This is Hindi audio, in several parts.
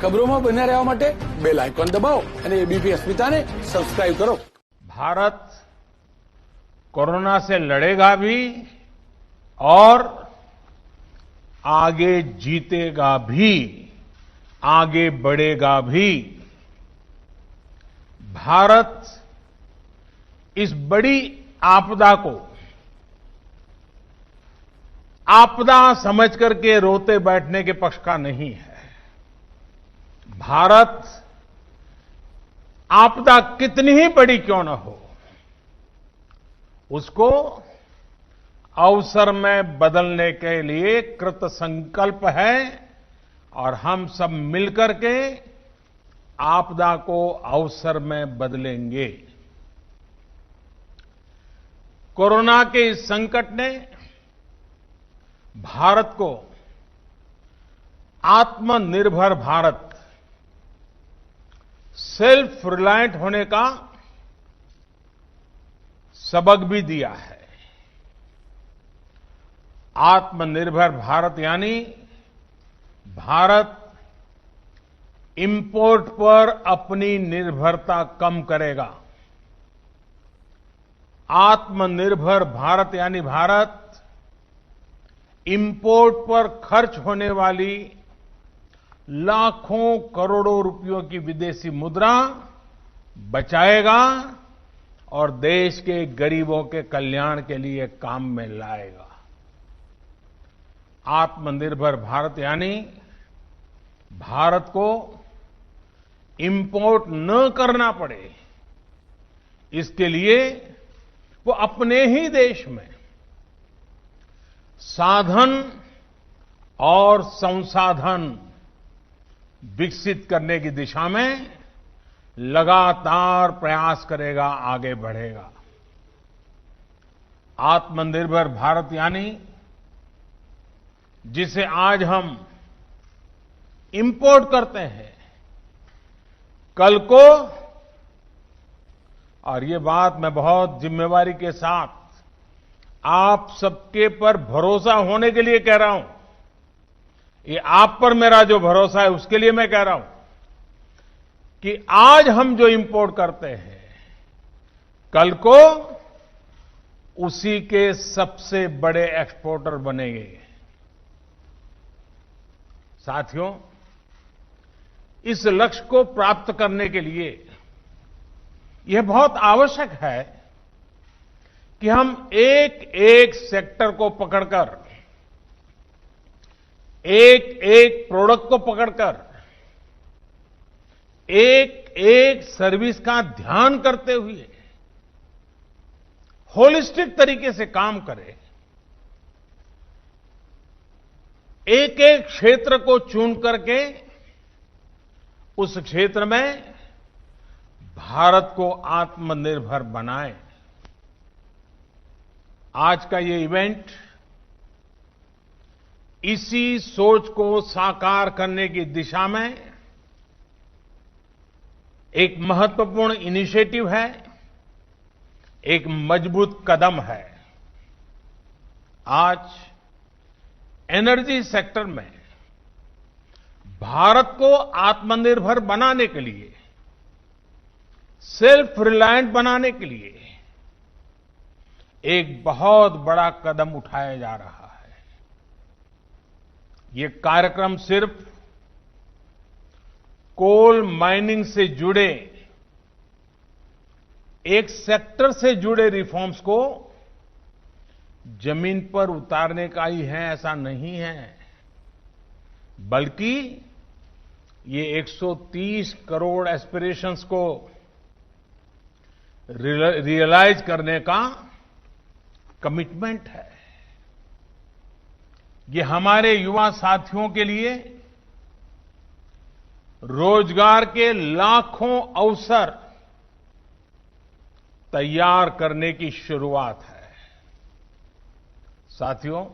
ખબરોમાં બન્યા રહેવા માટે બેલ આઇકોન દબાવો અને એબીપી અસ્મિતાને સબસ્ક્રાઇબ કરો। भारत कोरोना से लड़ेगा भी और आगे जीतेगा भी, आगे बढ़ेगा भी। भारत इस बड़ी आपदा को आपदा समझ करके रोते बैठने के पक्ष का नहीं है। भारत आपदा कितनी ही बड़ी क्यों न हो, उसको अवसर में बदलने के लिए कृत संकल्प है और हम सब मिलकर के आपदा को अवसर में बदलेंगे। कोरोना के इस संकट ने भारत को आत्मनिर्भर भारत, सेल्फ रिलायंट होने का सबक भी दिया है। आत्मनिर्भर भारत यानी भारत इंपोर्ट पर अपनी निर्भरता कम करेगा। आत्मनिर्भर भारत यानी भारत इंपोर्ट पर खर्च होने वाली लाखों करोड़ों रुपयों की विदेशी मुद्रा बचाएगा और देश के गरीबों के कल्याण के लिए काम में लाएगा। आत्मनिर्भर भारत यानी भारत को इंपोर्ट न करना पड़े, इसके लिए वो अपने ही देश में साधन और संसाधन विकसित करने की दिशा में लगातार प्रयास करेगा, आगे बढ़ेगा। आत्मनिर्भर भारत यानी जिसे आज हम इंपोर्ट करते हैं, कल को, और ये बात मैं बहुत जिम्मेवारी के साथ आप सबके पर भरोसा होने के लिए कह रहा हूं, ये आप पर मेरा जो भरोसा है उसके लिए मैं कह रहा हूं कि आज हम जो इंपोर्ट करते हैं, कल को उसी के सबसे बड़े एक्सपोर्टर बनेंगे। साथियों, इस लक्ष्य को प्राप्त करने के लिए यह बहुत आवश्यक है कि हम एक एक सेक्टर को पकड़कर, एक एक प्रोडक्ट को पकड़कर, एक एक सर्विस का ध्यान करते हुए होलिस्टिक तरीके से काम करें। एक एक क्षेत्र को चुन करके उस क्षेत्र में भारत को आत्मनिर्भर बनाएं। आज का ये इवेंट इसी सोच को साकार करने की दिशा में एक महत्वपूर्ण इनिशिएटिव है, एक मजबूत कदम है। आज एनर्जी सेक्टर में भारत को आत्मनिर्भर बनाने के लिए, सेल्फ रिलायंट बनाने के लिए एक बहुत बड़ा कदम उठाया जा रहा है। ये कार्यक्रम सिर्फ कोल माइनिंग से जुड़े एक सेक्टर से जुड़े रिफॉर्म्स को जमीन पर उतारने का ही है, ऐसा नहीं है, बल्कि ये 130 करोड़ एस्पिरेशंस को रियलाइज करने का कमिटमेंट है। ये हमारे युवा साथियों के लिए रोजगार के लाखों अवसर तैयार करने की शुरुआत है। साथियों,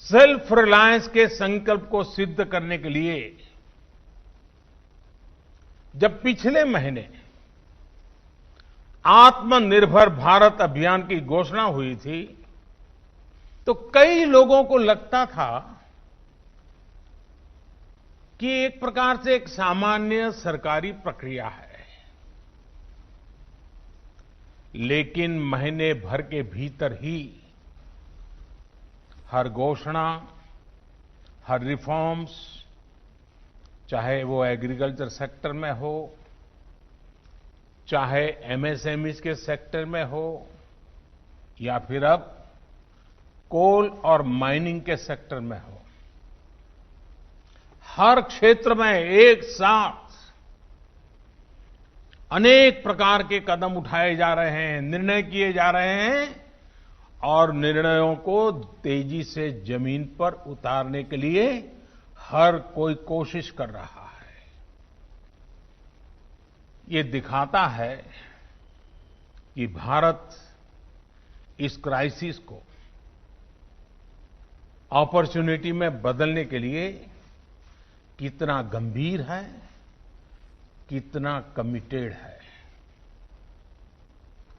सेल्फ रिलायंस के संकल्प को सिद्ध करने के लिए जब पिछले महीने आत्मनिर्भर भारत अभियान की घोषणा हुई थी, तो कई लोगों को लगता था कि एक प्रकार से एक सामान्य सरकारी प्रक्रिया है, लेकिन महीने भर के भीतर ही हर घोषणा, हर रिफॉर्म्स, चाहे वो एग्रीकल्चर सेक्टर में हो, चाहे एमएसएमई के सेक्टर में हो, या फिर अब कोल और माइनिंग के सेक्टर में हो, हर क्षेत्र में एक साथ अनेक प्रकार के कदम उठाए जा रहे हैं, निर्णय किए जा रहे हैं और निर्णयों को तेजी से जमीन पर उतारने के लिए हर कोई कोशिश कर रहा है। ये दिखाता है कि भारत इस क्राइसिस को अपॉर्चुनिटी में बदलने के लिए कितना गंभीर है, कितना कमिटेड है।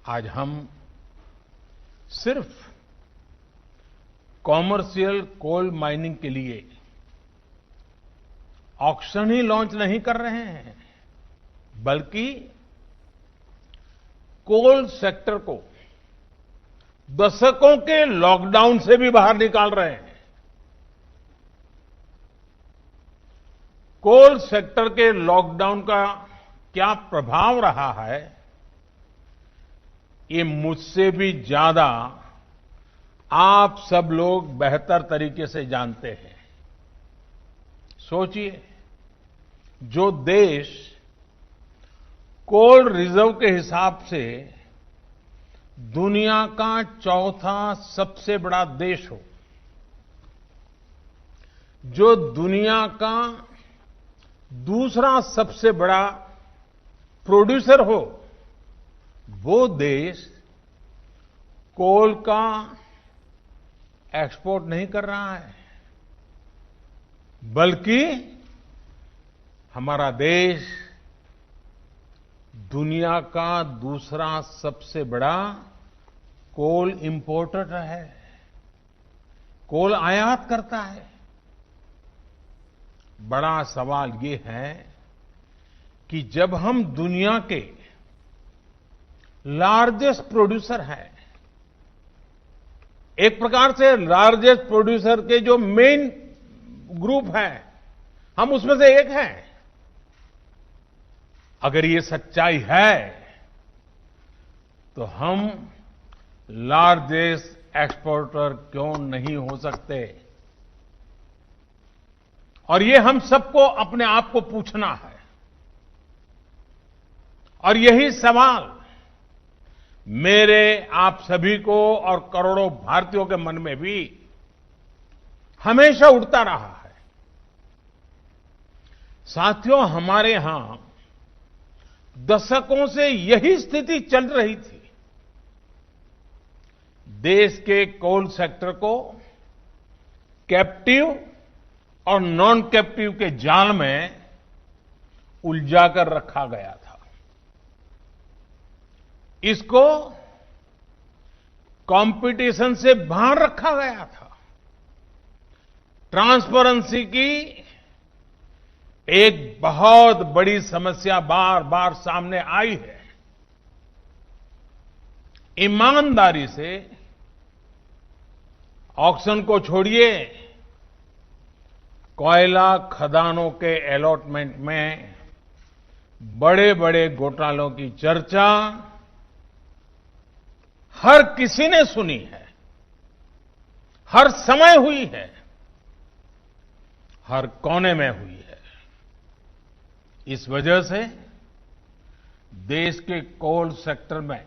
आज हम सिर्फ कॉमर्शियल कोल माइनिंग के लिए ऑक्शन ही लॉन्च नहीं कर रहे हैं, बल्कि कोल सेक्टर को दशकों के लॉकडाउन से भी बाहर निकाल रहे हैं। कोल सेक्टर के लॉकडाउन का क्या प्रभाव रहा है, ये मुझसे भी ज्यादा आप सब लोग बेहतर तरीके से जानते हैं। सोचिए, जो देश कोल रिजर्व के हिसाब से दुनिया का चौथा सबसे बड़ा देश हो, जो दुनिया का दूसरा सबसे बड़ा प्रोड्यूसर हो, वो देश कोल का एक्सपोर्ट नहीं कर रहा है, बल्कि हमारा देश दुनिया का दूसरा सबसे बड़ा कोल इंपोर्टर है, कोल आयात करता है। बड़ा सवाल ये है कि जब हम दुनिया के लार्जेस्ट प्रोड्यूसर हैं, एक प्रकार से लार्जेस्ट प्रोड्यूसर के जो मेन ग्रुप है, हम उसमें से एक हैं। अगर ये सच्चाई है तो हम लार्जेस्ट एक्सपोर्टर क्यों नहीं हो सकते? और ये हम सबको अपने आप को पूछना है। और यही सवाल मेरे आप सभी को और करोड़ों भारतीयों के मन में भी हमेशा उठता रहा है। साथियों, हमारे यहां दशकों से यही स्थिति चल रही थी। देश के कोल सेक्टर को कैप्टिव और नॉन कैप्टिव के जाल में उलझाकर रखा गया था। इसको कंपटीशन से बाहर रखा गया था। ट्रांसपेरेंसी की एक बहुत बड़ी समस्या बार बार सामने आई है। ईमानदारी से ऑक्शन को छोड़िए, कोयला खदानों के अलॉटमेंट में बड़े बड़े घोटालों की चर्चा हर किसी ने सुनी है, हर समय हुई है, हर कोने में हुई है। इस वजह से देश के कोल सेक्टर में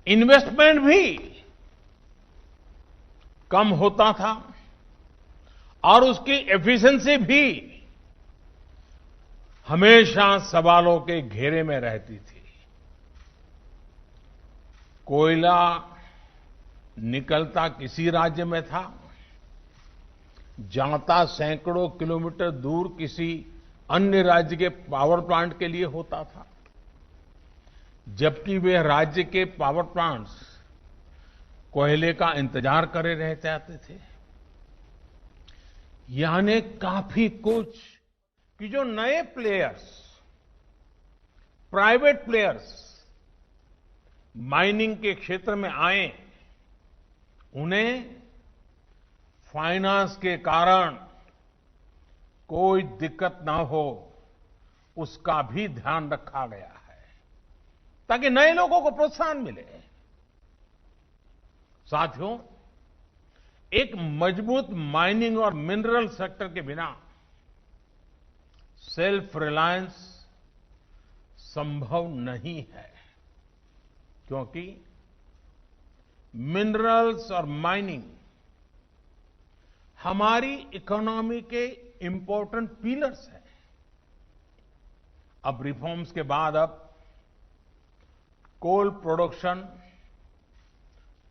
इन्वेस्टमेंट भी कम होता था और उसकी एफिशिएंसी भी हमेशा सवालों के घेरे में रहती थी। कोयला निकलता किसी राज्य में था, जाता सैकड़ों किलोमीटर दूर किसी अन्य राज्य के पावर प्लांट के लिए होता था, जबकि वे राज्य के पावर प्लांट्स कोयले का इंतजार करे रहते आते थे। यानी काफी कुछ कि जो नए प्लेयर्स, प्राइवेट प्लेयर्स माइनिंग के क्षेत्र में आए, उन्हें फाइनेंस के कारण कोई दिक्कत ना हो, उसका भी ध्यान रखा गया है ताकि नए लोगों को प्रोत्साहन मिले। साथियों, एक मजबूत माइनिंग और मिनरल सेक्टर के बिना सेल्फ रिलायंस संभव नहीं है, क्योंकि मिनरल्स और माइनिंग हमारी इकोनॉमी के इंपॉर्टेंट पिलर्स हैं। अब रिफॉर्म्स के बाद अब कोल प्रोडक्शन,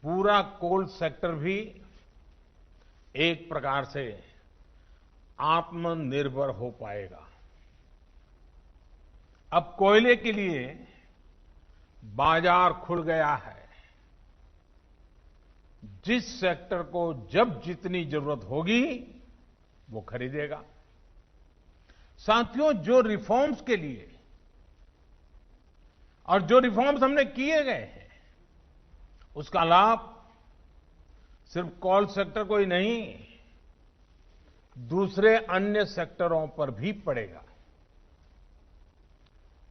पूरा कोल सेक्टर भी एक प्रकार से आत्मनिर्भर हो पाएगा। अब कोयले के लिए बाजार खुल गया है। जिस सेक्टर को जब जितनी जरूरत होगी वो खरीदेगा। साथियों, जो रिफॉर्म्स के लिए और जो रिफॉर्म्स हमने किए गए हैं, उसका लाभ सिर्फ कोल सेक्टर को ही नहीं, दूसरे अन्य सेक्टरों पर भी पड़ेगा।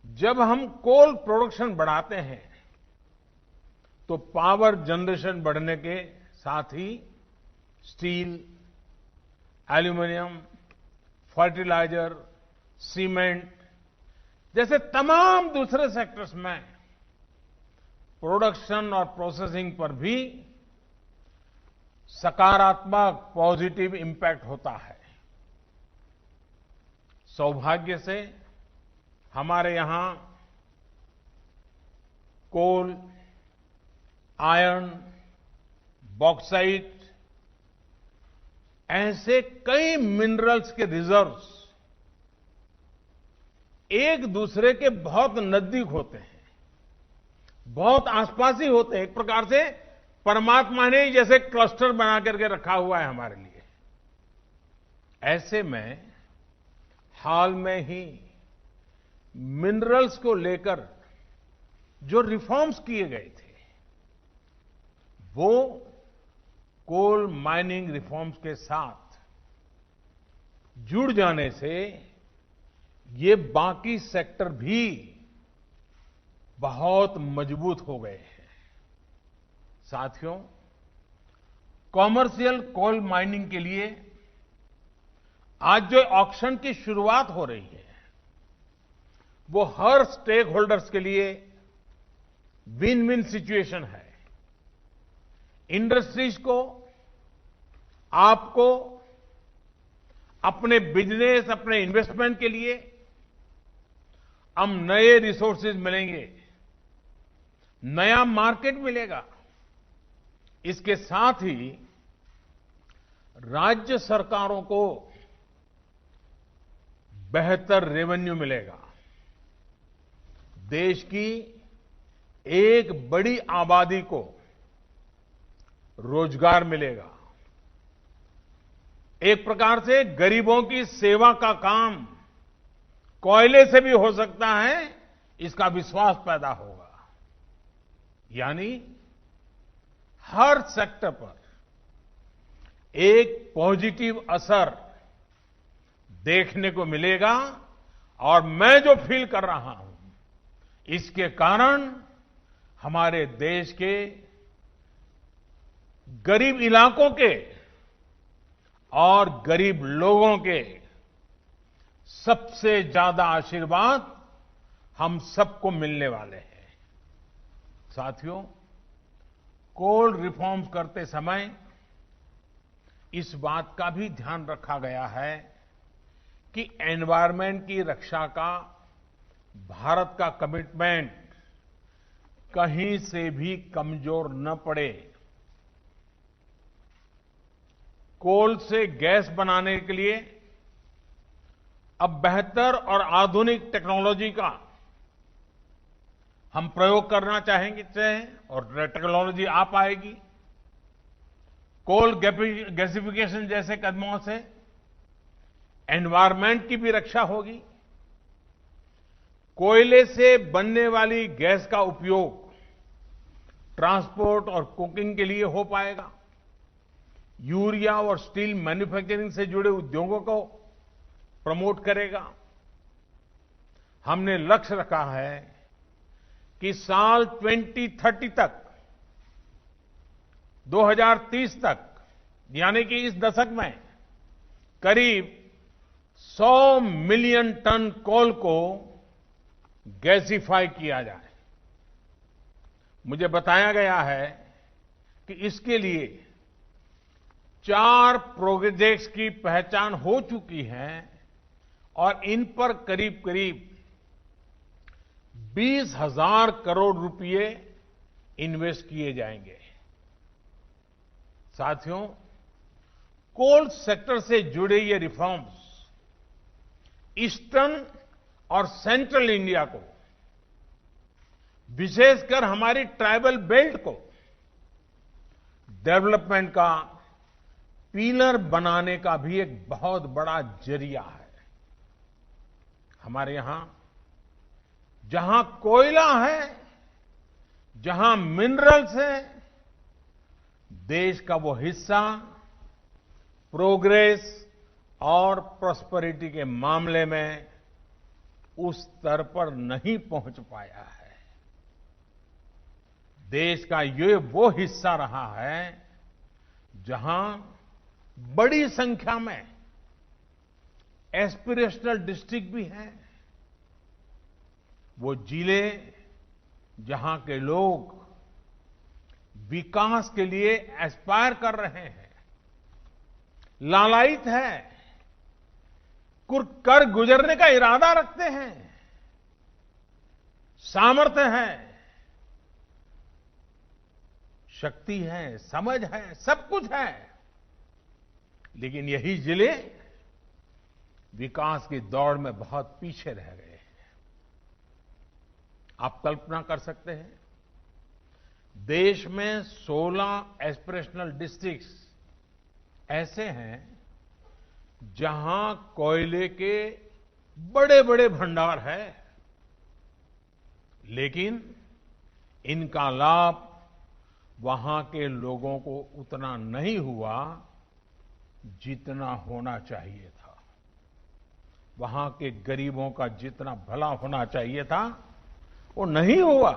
जब हम कोल प्रोडक्शन बढ़ाते हैं तो पावर जनरेशन बढ़ने के साथ ही स्टील, एल्यूमीनियम, फर्टिलाइजर, सीमेंट जैसे तमाम दूसरे सेक्टर्स में प्रोडक्शन और प्रोसेसिंग पर भी सकारात्मक पॉजिटिव इंपैक्ट होता है। सौभाग्य से हमारे यहां कोल, आयरन, बॉक्साइट ऐसे कई मिनरल्स के रिजर्व्स एक दूसरे के बहुत नजदीक होते हैं, बहुत आसपास ही होते हैं। एक प्रकार से परमात्मा ने ही जैसे क्लस्टर बना करके रखा हुआ है हमारे लिए। ऐसे में हाल में ही मिनरल्स को लेकर जो रिफॉर्म्स किए गए थे, वो कोल माइनिंग रिफॉर्म्स के साथ जुड़ जाने से ये बाकी सेक्टर भी बहुत मजबूत हो गए हैं। साथियों, कॉमर्शियल कोल माइनिंग के लिए आज जो ऑक्शन की शुरुआत हो रही है, वो हर स्टेक होल्डर्स के लिए विन विन सिचुएशन है। इंडस्ट्रीज को, आपको, अपने बिजनेस, अपने इन्वेस्टमेंट के लिए हम नए रिसोर्सेज मिलेंगे, नया मार्केट मिलेगा। इसके साथ ही राज्य सरकारों को बेहतर रेवेन्यू मिलेगा। देश की एक बड़ी आबादी को रोजगार मिलेगा। एक प्रकार से गरीबों की सेवा का काम कोयले से भी हो सकता है, इसका विश्वास पैदा होगा। यानी हर सेक्टर पर एक पॉजिटिव असर देखने को मिलेगा। और मैं जो फील कर रहा हूं, इसके कारण हमारे देश के गरीब इलाकों के और गरीब लोगों के सबसे ज्यादा आशीर्वाद हम सबको मिलने वाले हैं। साथियों, कोल रिफॉर्म्स करते समय इस बात का भी ध्यान रखा गया है कि एनवायरनमेंट की रक्षा का भारत का कमिटमेंट कहीं से भी कमजोर न पड़े। कोल से गैस बनाने के लिए अब बेहतर और आधुनिक टेक्नोलॉजी का हम प्रयोग करना चाहेंगे और टेक्नोलॉजी आ पाएगी। कोल गैसिफिकेशन जैसे कदमों से एनवायरनमेंट की भी रक्षा होगी। कोयले से बनने वाली गैस का उपयोग ट्रांसपोर्ट और कुकिंग के लिए हो पाएगा। यूरिया और स्टील मैन्युफैक्चरिंग से जुड़े उद्योगों को प्रमोट करेगा। हमने लक्ष्य रखा है कि साल 2030 तक, 2030 तक, यानी कि इस दशक में करीब 100 मिलियन टन कोल को गैसिफाई किया जाए। मुझे बताया गया है कि इसके लिए 4 प्रोजेक्ट्स की पहचान हो चुकी है और इन पर करीब करीब 20,000 करोड़ रुपए इन्वेस्ट किए जाएंगे। साथियों, कोल सेक्टर से जुड़े ये रिफॉर्म्स ईस्टर्न और सेंट्रल इंडिया को, विशेषकर हमारी ट्राइबल बेल्ट को डेवलपमेंट का पिलर बनाने का भी एक बहुत बड़ा जरिया है। हमारे यहां जहां कोयला है, जहां मिनरल्स है, देश का वो हिस्सा प्रोग्रेस और प्रॉस्पेरिटी के मामले में उस स्तर पर नहीं पहुंच पाया है। देश का ये वो हिस्सा रहा है जहां बड़ी संख्या में एस्पिरेशनल डिस्ट्रिक्ट भी हैं। वो जिले जहां के लोग विकास के लिए एस्पायर कर रहे हैं, लालायित है, कर गुजरने का इरादा रखते हैं, सामर्थ्य है, शक्ति है, समझ है, सब कुछ है, लेकिन यही जिले विकास की दौड़ में बहुत पीछे रह गए हैं। आप कल्पना कर सकते हैं, देश में 16 एस्पिरेशनल डिस्ट्रिक्ट्स ऐसे हैं जहां कोयले के बड़े बड़े भंडार हैं, लेकिन इनका लाभ वहां के लोगों को उतना नहीं हुआ जितना होना चाहिए था। वहां के गरीबों का जितना भला होना चाहिए था वो नहीं हुआ।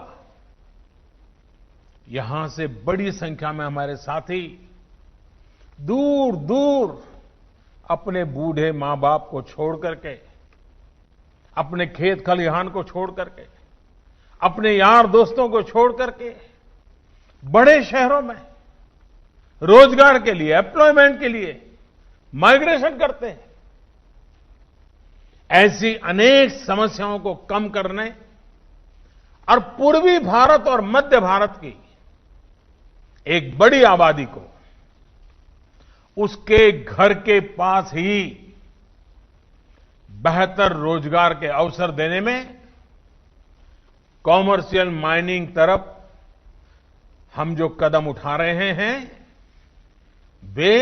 यहां से बड़ी संख्या में हमारे साथी दूर दूर अपने बूढ़े मां बाप को छोड़ करके, अपने खेत खलिहान को छोड़ करके, अपने यार दोस्तों को छोड़ करके बड़े शहरों में रोजगार के लिए, एम्प्लॉयमेंट के लिए माइग्रेशन करते हैं। ऐसी अनेक समस्याओं को कम करने और पूर्वी भारत और मध्य भारत की एक बड़ी आबादी को उसके घर के पास ही बेहतर रोजगार के अवसर देने में कॉमर्शियल माइनिंग तरफ हम जो कदम उठा रहे हैं वे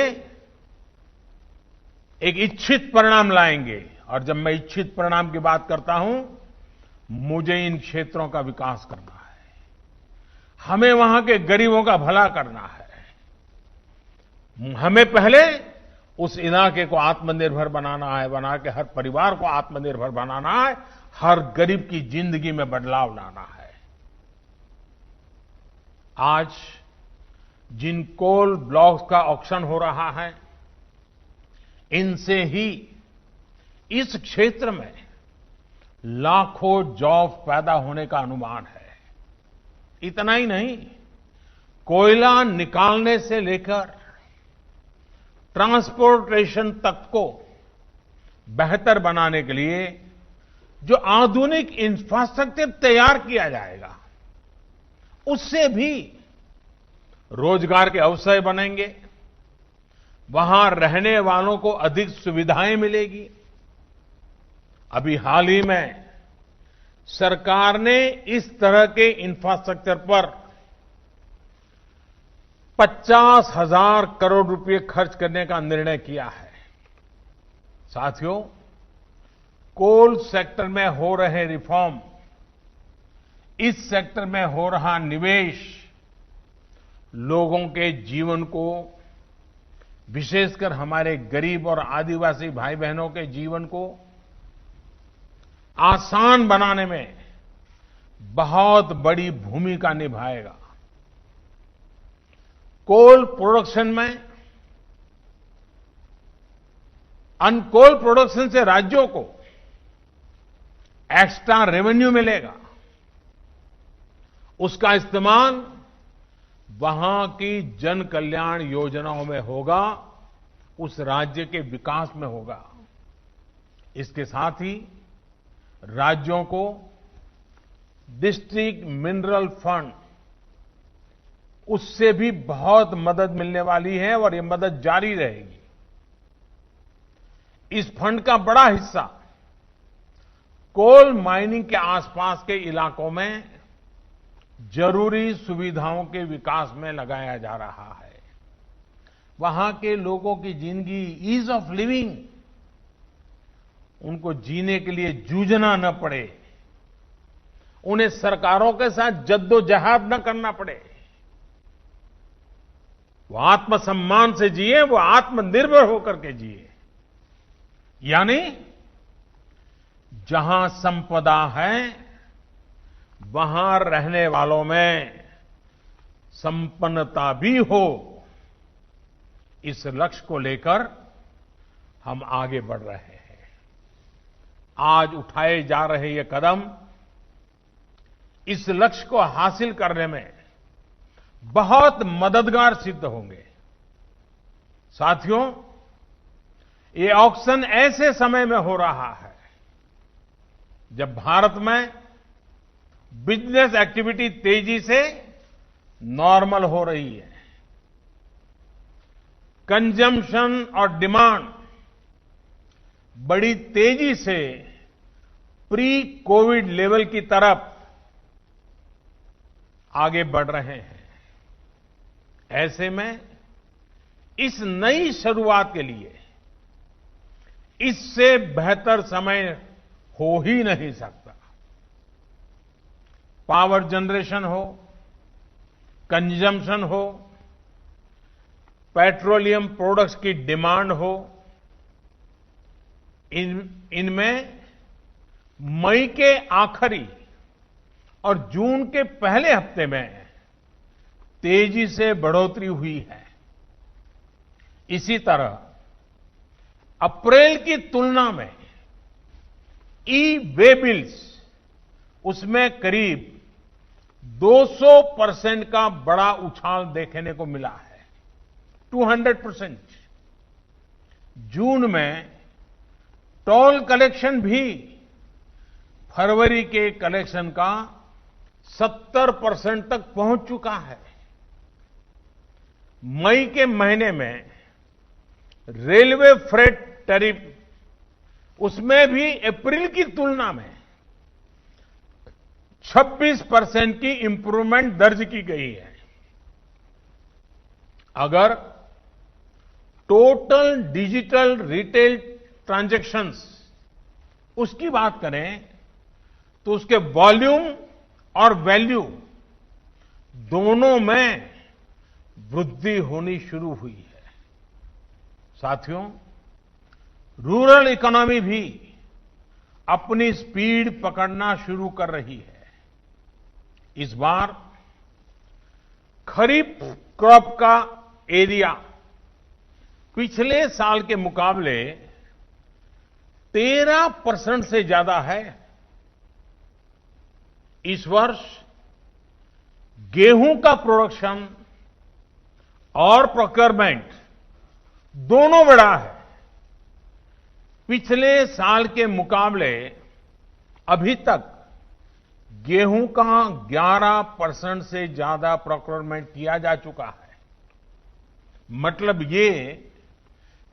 एक इच्छित परिणाम लाएंगे। और जब मैं इच्छित परिणाम की बात करता हूं, मुझे इन क्षेत्रों का विकास करना है, हमें वहां के गरीबों का भला करना है, हमें पहले उस इलाके को आत्मनिर्भर बनाना है, बना के हर परिवार को आत्मनिर्भर बनाना है, हर गरीब की जिंदगी में बदलाव लाना है। आज जिन कोल ब्लॉक्स का ऑक्शन हो रहा है, इनसे ही इस क्षेत्र में लाखों जॉब पैदा होने का अनुमान है। इतना ही नहीं, कोयला निकालने से लेकर ट्रांसपोर्टेशन तक को बेहतर बनाने के लिए जो आधुनिक इंफ्रास्ट्रक्चर तैयार किया जाएगा, उससे भी रोजगार के अवसर बनेंगे, वहां रहने वालों को अधिक सुविधाएं मिलेगी। अभी हाल ही में सरकार ने इस तरह के इंफ्रास्ट्रक्चर पर 50,000 करोड़ रुपए खर्च करने का निर्णय किया है। साथियों, कोल सेक्टर में हो रहे रिफॉर्म, इस सेक्टर में हो रहा निवेश लोगों के जीवन को, विशेषकर हमारे गरीब और आदिवासी भाई बहनों के जीवन को आसान बनाने में बहुत बड़ी भूमिका निभाएगा। कोल प्रोडक्शन में अनकोल प्रोडक्शन से राज्यों को एक्स्ट्रा रेवेन्यू मिलेगा। उसका इस्तेमाल वहां की जन कल्याण योजनाओं में होगा, उस राज्य के विकास में होगा। इसके साथ ही राज्यों को डिस्ट्रिक्ट मिनरल फंड, उससे भी बहुत मदद मिलने वाली है और ये मदद जारी रहेगी। इस फंड का बड़ा हिस्सा कोल माइनिंग के आसपास के इलाकों में जरूरी सुविधाओं के विकास में लगाया जा रहा है। वहां के लोगों की जिंदगी, ईज ऑफ लिविंग, उनको जीने के लिए जूझना न पड़े, उन्हें सरकारों के साथ जद्दोजहद न करना पड़े, वो आत्मसम्मान से जिए, वो आत्मनिर्भर होकर के जिए। यानी जहां संपदा है वहां रहने वालों में संपन्नता भी हो। इस लक्ष्य को लेकर हम आगे बढ़ रहे हैं। आज उठाए जा रहे ये कदम इस लक्ष्य को हासिल करने में बहुत मददगार सिद्ध होंगे। साथियों, ये ऑक्शन ऐसे समय में हो रहा है जब भारत में बिजनेस एक्टिविटी तेजी से नॉर्मल हो रही है। कंजम्पशन और डिमांड बड़ी तेजी से प्री कोविड लेवल की तरफ आगे बढ़ रहे हैं। ऐसे में इस नई शुरुआत के लिए इससे बेहतर समय हो ही नहीं सकता। पावर जनरेशन हो, कंजम्पशन हो, पेट्रोलियम प्रोडक्ट्स की डिमांड हो, इनमें मई के आखिरी और जून के पहले हफ्ते में तेजी से बढ़ोतरी हुई है। इसी तरह अप्रैल की तुलना में ई वे बिल्स, उसमें करीब 200% का बड़ा उछाल देखने को मिला है। 200%। जून में टोल कलेक्शन भी फरवरी के कलेक्शन का 70% तक पहुंच चुका है। मई के महीने में रेलवे फ्रेट टैरिफ, उसमें भी अप्रैल की तुलना में 26% की इंप्रूवमेंट दर्ज की गई है। अगर टोटल डिजिटल रिटेल ट्रांजैक्शंस उसकी बात करें तो उसके वॉल्यूम और वैल्यू दोनों में वृद्धि होनी शुरू हुई है। साथियों, रूरल इकोनॉमी भी अपनी स्पीड पकड़ना शुरू कर रही है। इस बार खरीफ क्रॉप का एरिया पिछले साल के मुकाबले 13% से ज्यादा है। इस वर्ष गेहूं का प्रोडक्शन और प्रोक्योरमेंट दोनों बढ़ा है। पिछले साल के मुकाबले अभी तक गेहूं का 11% से ज्यादा प्रोक्योरमेंट किया जा चुका है। मतलब ये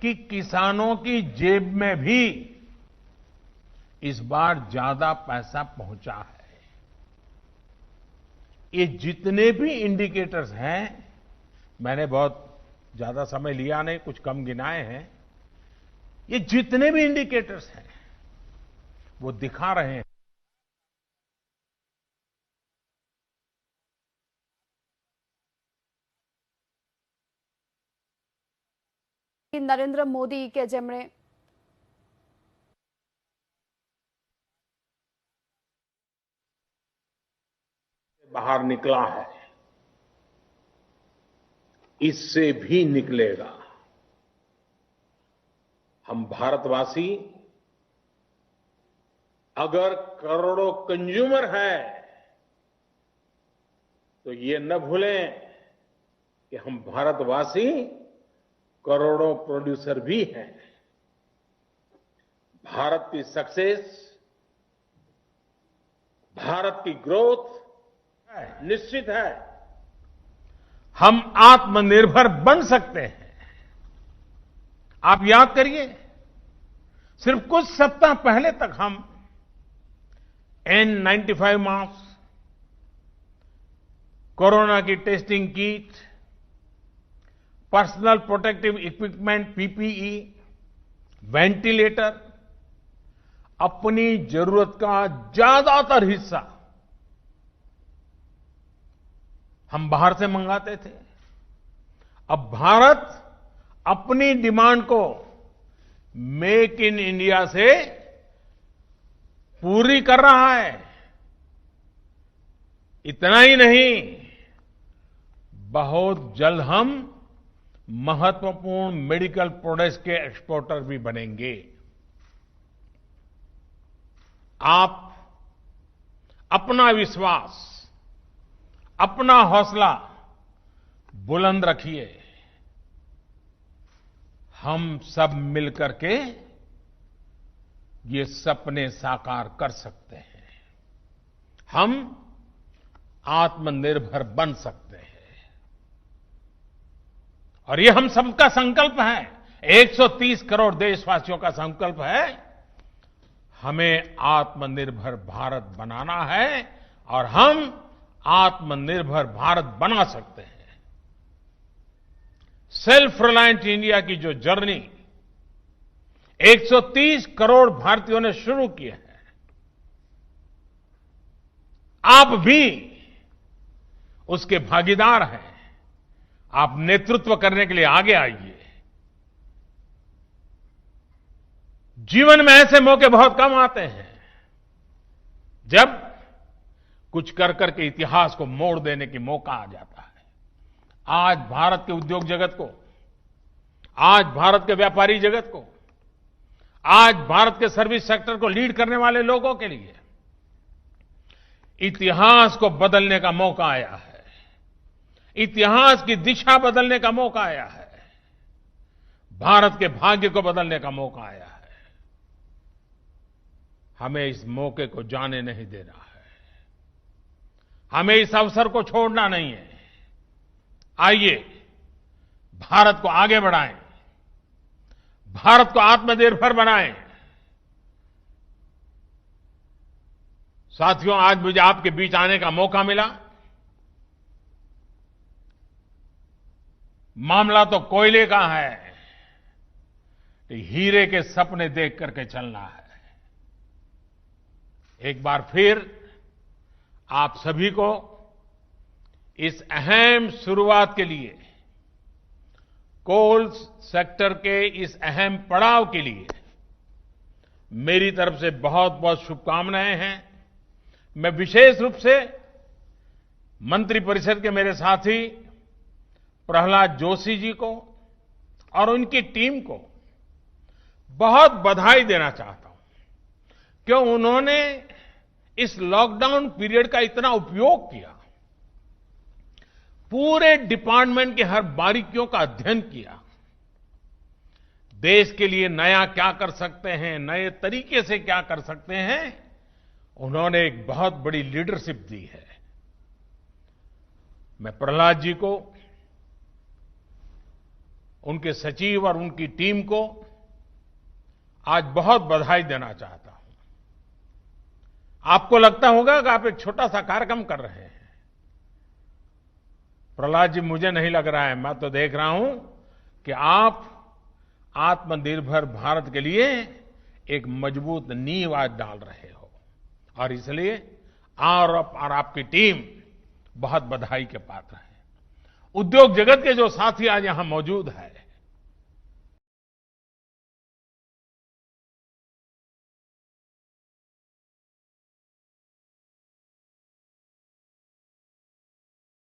कि किसानों की जेब में भी इस बार ज्यादा पैसा पहुंचा है। ये जितने भी इंडिकेटर्स हैं, मैंने बहुत ज्यादा समय लिया नहीं, कुछ कम गिनाए हैं, ये जितने भी इंडिकेटर्स हैं वो दिखा रहे हैं। નરેન્દ્ર મોદી કે જેમણે बाहर निकला है, इससे भी निकलेगा। हम भारतवासी अगर करोड़ों कंज्यूमर है तो ये न भूलें कि हम भारतवासी करोड़ों प्रोड्यूसर भी हैं। भारत की सक्सेस, भारत की ग्रोथ निश्चित है। हम आत्मनिर्भर बन सकते हैं। आप याद करिए, सिर्फ कुछ सप्ताह पहले तक हम N95 मास्क, कोरोना की testing kit, personal protective equipment PPE, ventilator, अपनी जरूरत का ज्यादातर हिस्सा हम बाहर से मंगाते थे। अब भारत अपनी डिमांड को मेक इन इंडिया से पूरी कर रहा है। इतना ही नहीं, बहुत जल्द हम महत्वपूर्ण मेडिकल प्रोडक्ट्स के एक्सपोर्टर भी बनेंगे। आप अपना विश्वास, अपना हौसला बुलंद रखिए। हम सब मिलकर के ये सपने साकार कर सकते हैं। हम आत्मनिर्भर बन सकते हैं। और ये हम सबका संकल्प है, 130 करोड़ देशवासियों का संकल्प है। हमें आत्मनिर्भर भारत बनाना है और हम आत्मनिर्भर भारत बना सकते हैं। सेल्फ रिलायंट इंडिया की जो जर्नी 130 करोड़ भारतीयों ने शुरू की है, आप भी उसके भागीदार हैं। आप नेतृत्व करने के लिए आगे आइए। जीवन में ऐसे मौके बहुत कम आते हैं जब कुछ कर करके इतिहास को मोड़ देने की मौका आ जाता है। आज भारत के उद्योग जगत को, आज भारत के व्यापारी जगत को, आज भारत के सर्विस सेक्टर को लीड करने वाले लोगों के लिए इतिहास को बदलने का मौका आया है। इतिहास की दिशा बदलने का मौका आया है। भारत के भाग्य को बदलने का मौका आया है। हमें इस मौके को जाने नहीं देना है। हमें इस अवसर को छोड़ना नहीं है। आइए भारत को आगे बढ़ाएं, भारत को आत्मनिर्भर बनाएं। साथियों, आज मुझे आपके बीच आने का मौका मिला। मामला तो कोयले का है, हीरे के सपने देख करके चलना है। एक बार फिर आप सभी को इस अहम शुरुआत के लिए, कोल सेक्टर के इस अहम पड़ाव के लिए मेरी तरफ से बहुत बहुत शुभकामनाएं हैं। मैं विशेष रूप से मंत्रिपरिषद के मेरे साथी प्रहलाद जोशी जी को और उनकी टीम को बहुत बधाई देना चाहता हूं, क्यों उन्होंने इस लॉकडाउन पीरियड का इतना उपयोग किया। पूरे डिपार्टमेंट के हर बारीकियों का अध्ययन किया। देश के लिए नया क्या कर सकते हैं, नए तरीके से क्या कर सकते हैं, उन्होंने एक बहुत बड़ी लीडरशिप दी है। मैं प्रहलाद जी को, उनके सचिव और उनकी टीम को आज बहुत बधाई देना चाहता हूं। आपको लगता होगा कि आप एक छोटा सा कार्यक्रम कर रहे हैं। प्रहलाद जी, मुझे नहीं लग रहा है, मैं तो देख रहा हूं कि आप आत्मनिर्भर भारत के लिए एक मजबूत नींव आज डाल रहे हो और इसलिए और आपकी टीम बहुत बधाई के पात्र है। उद्योग जगत के जो साथी आज यहां मौजूद है,